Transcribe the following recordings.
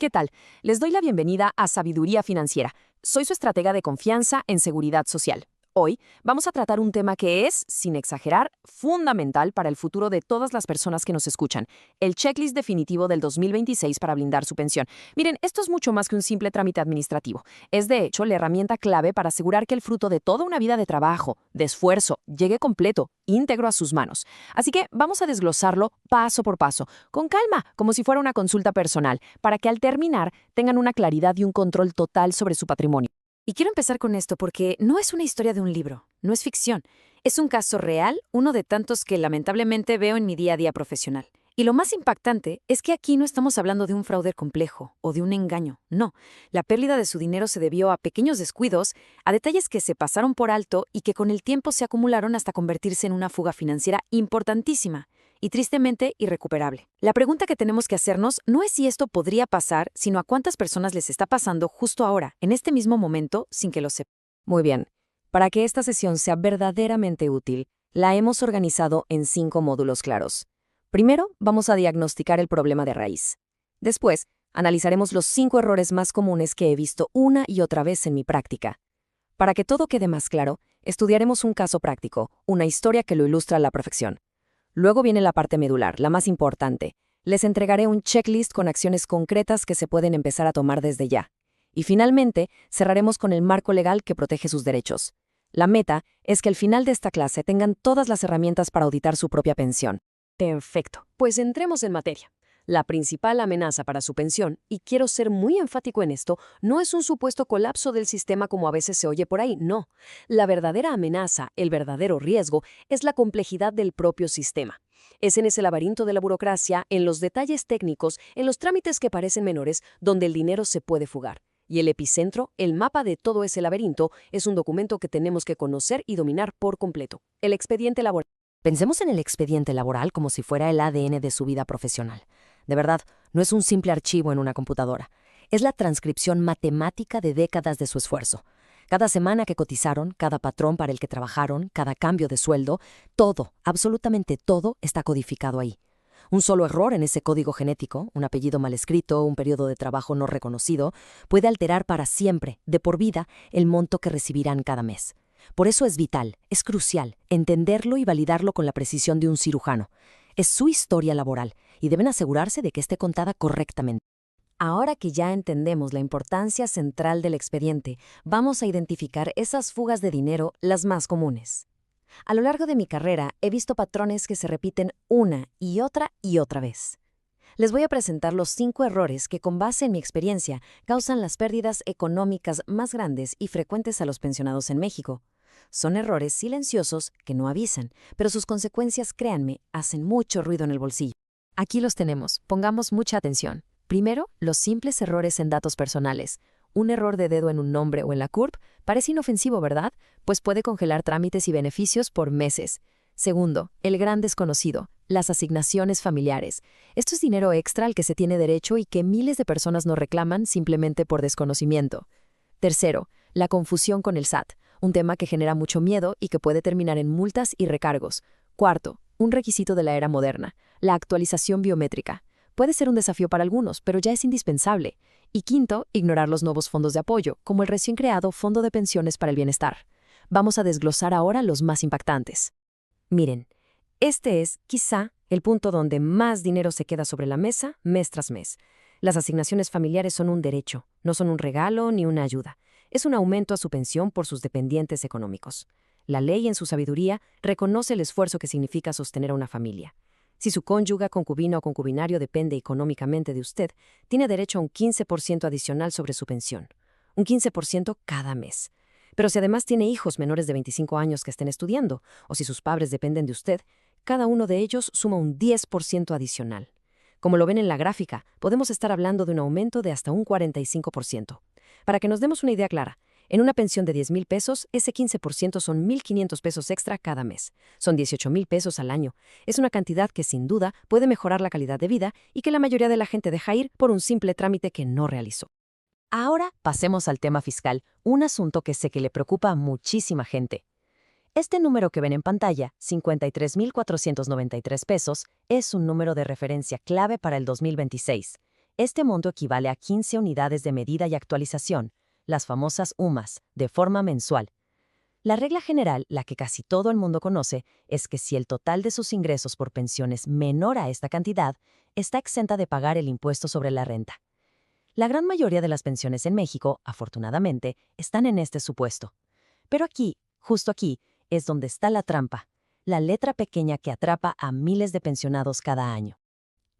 ¿Qué tal? Les doy la bienvenida a Sabiduría Financiera. Soy su estratega de confianza en seguridad social. Hoy vamos a tratar un tema que es, sin exagerar, fundamental para el futuro de todas las personas que nos escuchan, el checklist definitivo del 2026 para blindar su pensión. Miren, esto es mucho más que un simple trámite administrativo. Es de hecho la herramienta clave para asegurar que el fruto de toda una vida de trabajo, de esfuerzo, llegue completo, íntegro a sus manos. Así que vamos a desglosarlo paso por paso, con calma, como si fuera una consulta personal, para que al terminar tengan una claridad y un control total sobre su patrimonio. Y quiero empezar con esto porque no es una historia de un libro, no es ficción. Es un caso real, uno de tantos que lamentablemente veo en mi día a día profesional. Y lo más impactante es que aquí no estamos hablando de un fraude complejo o de un engaño, no. La pérdida de su dinero se debió a pequeños descuidos, a detalles que se pasaron por alto y que con el tiempo se acumularon hasta convertirse en una fuga financiera importantísima y tristemente irrecuperable. La pregunta que tenemos que hacernos no es si esto podría pasar, sino a cuántas personas les está pasando justo ahora, en este mismo momento, sin que lo sepan. Muy bien. Para que esta sesión sea verdaderamente útil, la hemos organizado en 5 módulos claros. Primero, vamos a diagnosticar el problema de raíz. Después, analizaremos los 5 errores más comunes que he visto una y otra vez en mi práctica. Para que todo quede más claro, estudiaremos un caso práctico, una historia que lo ilustra a la perfección. Luego viene la parte medular, la más importante. Les entregaré un checklist con acciones concretas que se pueden empezar a tomar desde ya. Y finalmente, cerraremos con el marco legal que protege sus derechos. La meta es que al final de esta clase tengan todas las herramientas para auditar su propia pensión. Perfecto, pues entremos en materia. La principal amenaza para su pensión, y quiero ser muy enfático en esto, no es un supuesto colapso del sistema como a veces se oye por ahí, no. La verdadera amenaza, el verdadero riesgo, es la complejidad del propio sistema. Es en ese laberinto de la burocracia, en los detalles técnicos, en los trámites que parecen menores, donde el dinero se puede fugar. Y el epicentro, el mapa de todo ese laberinto, es un documento que tenemos que conocer y dominar por completo. El expediente laboral. Pensemos en el expediente laboral como si fuera el ADN de su vida profesional. De verdad, no es un simple archivo en una computadora. Es la transcripción matemática de décadas de su esfuerzo. Cada semana que cotizaron, cada patrón para el que trabajaron, cada cambio de sueldo, todo, absolutamente todo, está codificado ahí. Un solo error en ese código genético, un apellido mal escrito, un periodo de trabajo no reconocido, puede alterar para siempre, de por vida, el monto que recibirán cada mes. Por eso es vital, es crucial, entenderlo y validarlo con la precisión de un cirujano. Es su historia laboral y deben asegurarse de que esté contada correctamente. Ahora que ya entendemos la importancia central del expediente, vamos a identificar esas fugas de dinero, las más comunes. A lo largo de mi carrera he visto patrones que se repiten una y otra vez. Les voy a presentar los 5 errores que, con base en mi experiencia, causan las pérdidas económicas más grandes y frecuentes a los pensionados en México. Son errores silenciosos que no avisan, pero sus consecuencias, créanme, hacen mucho ruido en el bolsillo. Aquí los tenemos, pongamos mucha atención. Primero, los simples errores en datos personales. Un error de dedo en un nombre o en la CURP parece inofensivo, ¿verdad? Pues puede congelar trámites y beneficios por meses. Segundo, el gran desconocido, las asignaciones familiares. Esto es dinero extra al que se tiene derecho y que miles de personas no reclaman simplemente por desconocimiento. Tercero, la confusión con el SAT, un tema que genera mucho miedo y que puede terminar en multas y recargos. Cuarto, un requisito de la era moderna, la actualización biométrica. Puede ser un desafío para algunos, pero ya es indispensable. Y quinto, ignorar los nuevos fondos de apoyo, como el recién creado Fondo de Pensiones para el Bienestar. Vamos a desglosar ahora los más impactantes. Miren, este es, quizá, el punto donde más dinero se queda sobre la mesa mes tras mes. Las asignaciones familiares son un derecho, no son un regalo ni una ayuda. Es un aumento a su pensión por sus dependientes económicos. La ley, en su sabiduría, reconoce el esfuerzo que significa sostener a una familia. Si su cónyuge, concubino o concubinario depende económicamente de usted, tiene derecho a un 15% adicional sobre su pensión. Un 15% cada mes. Pero si además tiene hijos menores de 25 años que estén estudiando, o si sus padres dependen de usted, cada uno de ellos suma un 10% adicional. Como lo ven en la gráfica, podemos estar hablando de un aumento de hasta un 45%. Para que nos demos una idea clara, en una pensión de 10,000 pesos, ese 15% son 1,500 pesos extra cada mes. Son 18,000 pesos al año. Es una cantidad que sin duda puede mejorar la calidad de vida y que la mayoría de la gente deja ir por un simple trámite que no realizó. Ahora pasemos al tema fiscal, un asunto que sé que le preocupa a muchísima gente. Este número que ven en pantalla, 53,493 pesos, es un número de referencia clave para el 2026. Este monto equivale a 15 unidades de medida y actualización, las famosas UMAS, de forma mensual. La regla general, la que casi todo el mundo conoce, es que si el total de sus ingresos por pensión es menor a esta cantidad, está exenta de pagar el impuesto sobre la renta. La gran mayoría de las pensiones en México, afortunadamente, están en este supuesto. Pero aquí, justo aquí, es donde está la trampa, la letra pequeña que atrapa a miles de pensionados cada año.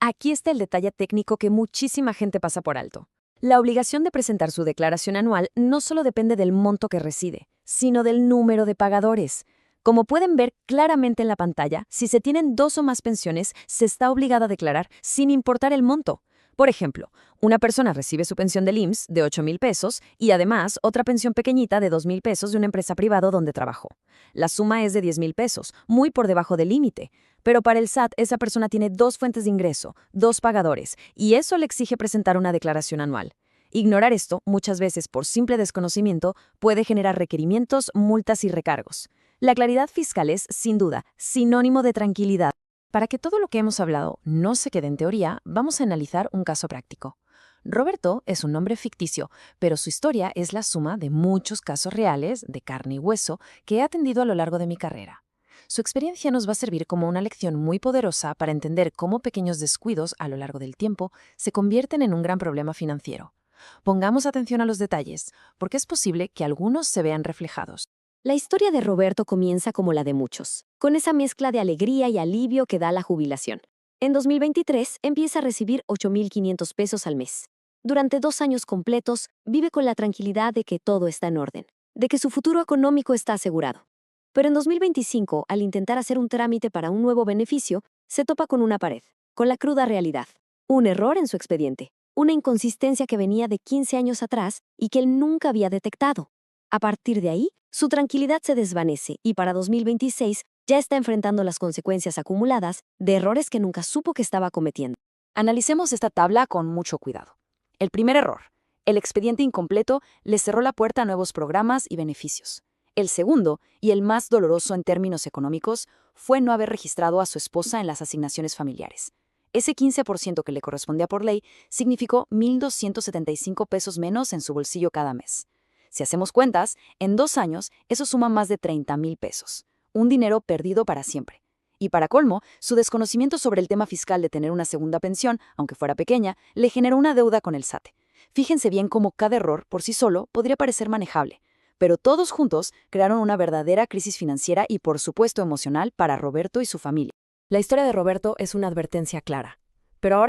Aquí está el detalle técnico que muchísima gente pasa por alto. La obligación de presentar su declaración anual no solo depende del monto que reside, sino del número de pagadores. Como pueden ver claramente en la pantalla, si se tienen 2 o más pensiones, se está obligada a declarar sin importar el monto. Por ejemplo, una persona recibe su pensión del IMSS de 8,000 pesos y además otra pensión pequeñita de 2,000 pesos de una empresa privada donde trabajó. La suma es de 10,000 pesos, muy por debajo del límite. Pero para el SAT, esa persona tiene 2 fuentes de ingreso, 2 pagadores, y eso le exige presentar una declaración anual. Ignorar esto, muchas veces por simple desconocimiento, puede generar requerimientos, multas y recargos. La claridad fiscal es, sin duda, sinónimo de tranquilidad. Para que todo lo que hemos hablado no se quede en teoría, vamos a analizar un caso práctico. Roberto es un nombre ficticio, pero su historia es la suma de muchos casos reales, de carne y hueso, que he atendido a lo largo de mi carrera. Su experiencia nos va a servir como una lección muy poderosa para entender cómo pequeños descuidos a lo largo del tiempo se convierten en un gran problema financiero. Pongamos atención a los detalles, porque es posible que algunos se vean reflejados. La historia de Roberto comienza como la de muchos, con esa mezcla de alegría y alivio que da la jubilación. En 2023 empieza a recibir 8,500 pesos al mes. Durante 2 años completos vive con la tranquilidad de que todo está en orden, de que su futuro económico está asegurado. Pero en 2025, al intentar hacer un trámite para un nuevo beneficio, se topa con una pared, con la cruda realidad. Un error en su expediente, una inconsistencia que venía de 15 años atrás y que él nunca había detectado. A partir de ahí, su tranquilidad se desvanece y para 2026 ya está enfrentando las consecuencias acumuladas de errores que nunca supo que estaba cometiendo. Analicemos esta tabla con mucho cuidado. El primer error. El expediente incompleto le cerró la puerta a nuevos programas y beneficios. El segundo, y el más doloroso en términos económicos, fue no haber registrado a su esposa en las asignaciones familiares. Ese 15% que le correspondía por ley significó 1,275 pesos menos en su bolsillo cada mes. Si hacemos cuentas, en 2 años eso suma más de 30,000 pesos. Un dinero perdido para siempre. Y para colmo, su desconocimiento sobre el tema fiscal de tener una segunda pensión, aunque fuera pequeña, le generó una deuda con el SAT. Fíjense bien cómo cada error, por sí solo, podría parecer manejable. Pero todos juntos crearon una verdadera crisis financiera y, por supuesto, emocional para Roberto y su familia. La historia de Roberto es una advertencia clara. Pero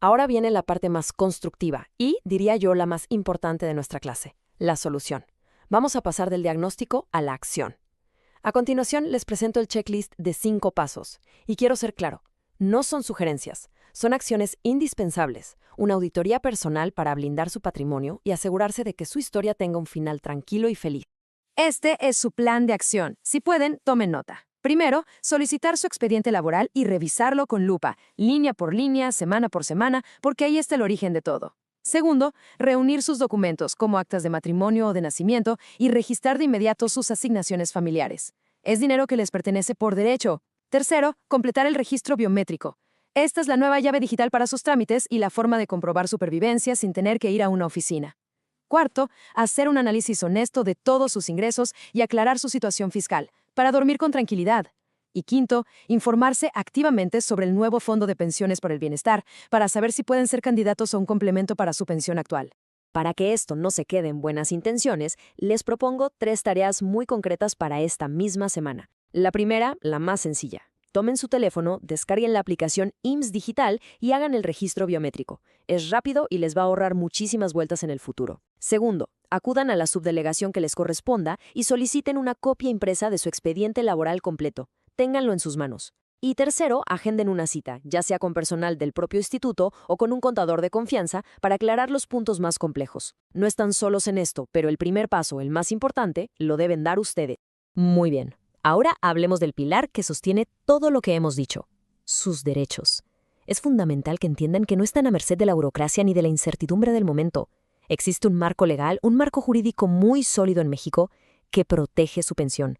ahora viene la parte más constructiva y, diría yo, la más importante de nuestra clase, la solución. Vamos a pasar del diagnóstico a la acción. A continuación, les presento el checklist de 5 pasos. Y quiero ser claro, no son sugerencias, son acciones indispensables, una auditoría personal para blindar su patrimonio y asegurarse de que su historia tenga un final tranquilo y feliz. Este es su plan de acción. Si pueden, tomen nota. Primero, solicitar su expediente laboral y revisarlo con lupa, línea por línea, semana por semana, porque ahí está el origen de todo. Segundo, reunir sus documentos, como actas de matrimonio o de nacimiento, y registrar de inmediato sus asignaciones familiares. Es dinero que les pertenece por derecho. Tercero, completar el registro biométrico. Esta es la nueva llave digital para sus trámites y la forma de comprobar supervivencia sin tener que ir a una oficina. Cuarto, hacer un análisis honesto de todos sus ingresos y aclarar su situación fiscal, para dormir con tranquilidad. Y quinto, informarse activamente sobre el nuevo Fondo de Pensiones por el Bienestar, para saber si pueden ser candidatos a un complemento para su pensión actual. Para que esto no se quede en buenas intenciones, les propongo 3 tareas muy concretas para esta misma semana. La primera, la más sencilla. Tomen su teléfono, descarguen la aplicación IMSS Digital y hagan el registro biométrico. Es rápido y les va a ahorrar muchísimas vueltas en el futuro. Segundo, acudan a la subdelegación que les corresponda y soliciten una copia impresa de su expediente laboral completo. Ténganlo en sus manos. Y tercero, agenden una cita, ya sea con personal del propio instituto o con un contador de confianza, para aclarar los puntos más complejos. No están solos en esto, pero el primer paso, el más importante, lo deben dar ustedes. Muy bien. Ahora hablemos del pilar que sostiene todo lo que hemos dicho: sus derechos. Es fundamental que entiendan que no están a merced de la burocracia ni de la incertidumbre del momento. Existe un marco legal, un marco jurídico muy sólido en México que protege su pensión.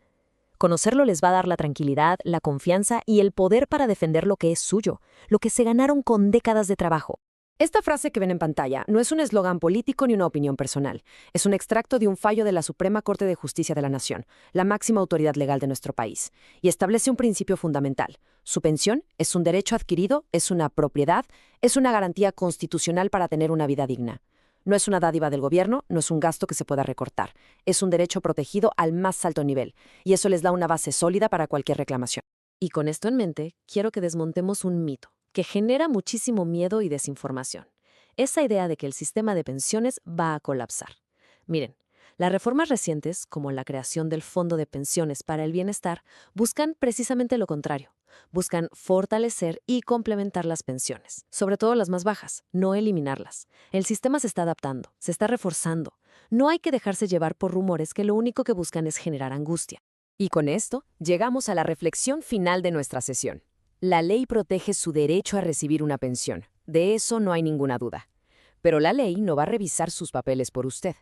Conocerlo les va a dar la tranquilidad, la confianza y el poder para defender lo que es suyo, lo que se ganaron con décadas de trabajo. Esta frase que ven en pantalla no es un eslogan político ni una opinión personal. Es un extracto de un fallo de la Suprema Corte de Justicia de la Nación, la máxima autoridad legal de nuestro país, y establece un principio fundamental. Su pensión es un derecho adquirido, es una propiedad, es una garantía constitucional para tener una vida digna. No es una dádiva del gobierno, no es un gasto que se pueda recortar. Es un derecho protegido al más alto nivel, y eso les da una base sólida para cualquier reclamación. Y con esto en mente, quiero que desmontemos un mito que genera muchísimo miedo y desinformación. Esa idea de que el sistema de pensiones va a colapsar. Miren, las reformas recientes, como la creación del Fondo de Pensiones para el Bienestar, buscan precisamente lo contrario. Buscan fortalecer y complementar las pensiones, sobre todo las más bajas, no eliminarlas. El sistema se está adaptando, se está reforzando. No hay que dejarse llevar por rumores que lo único que buscan es generar angustia. Y con esto, llegamos a la reflexión final de nuestra sesión. La ley protege su derecho a recibir una pensión, de eso no hay ninguna duda. Pero la ley no va a revisar sus papeles por usted.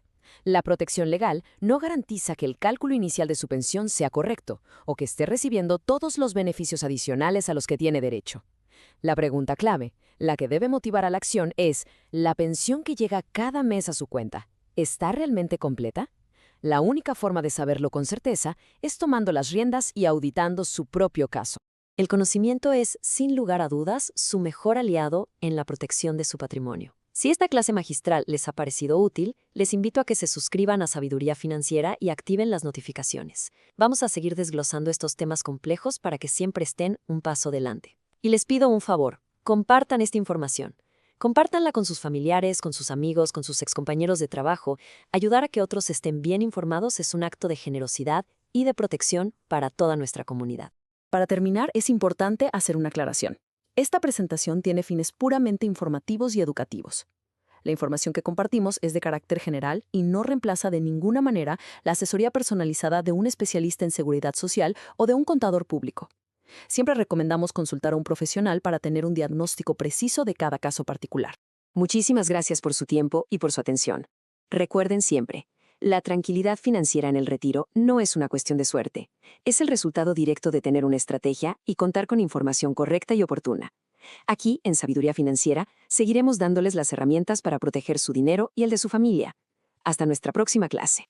La protección legal no garantiza que el cálculo inicial de su pensión sea correcto o que esté recibiendo todos los beneficios adicionales a los que tiene derecho. La pregunta clave, la que debe motivar a la acción, es: ¿la pensión que llega cada mes a su cuenta está realmente completa? La única forma de saberlo con certeza es tomando las riendas y auditando su propio caso. El conocimiento es, sin lugar a dudas, su mejor aliado en la protección de su patrimonio. Si esta clase magistral les ha parecido útil, les invito a que se suscriban a Sabiduría Financiera y activen las notificaciones. Vamos a seguir desglosando estos temas complejos para que siempre estén un paso delante. Y les pido un favor, compartan esta información. Compártanla con sus familiares, con sus amigos, con sus excompañeros de trabajo. Ayudar a que otros estén bien informados es un acto de generosidad y de protección para toda nuestra comunidad. Para terminar, es importante hacer una aclaración. Esta presentación tiene fines puramente informativos y educativos. La información que compartimos es de carácter general y no reemplaza de ninguna manera la asesoría personalizada de un especialista en seguridad social o de un contador público. Siempre recomendamos consultar a un profesional para tener un diagnóstico preciso de cada caso particular. Muchísimas gracias por su tiempo y por su atención. Recuerden siempre, la tranquilidad financiera en el retiro no es una cuestión de suerte. Es el resultado directo de tener una estrategia y contar con información correcta y oportuna. Aquí, en Sabiduría Financiera, seguiremos dándoles las herramientas para proteger su dinero y el de su familia. Hasta nuestra próxima clase.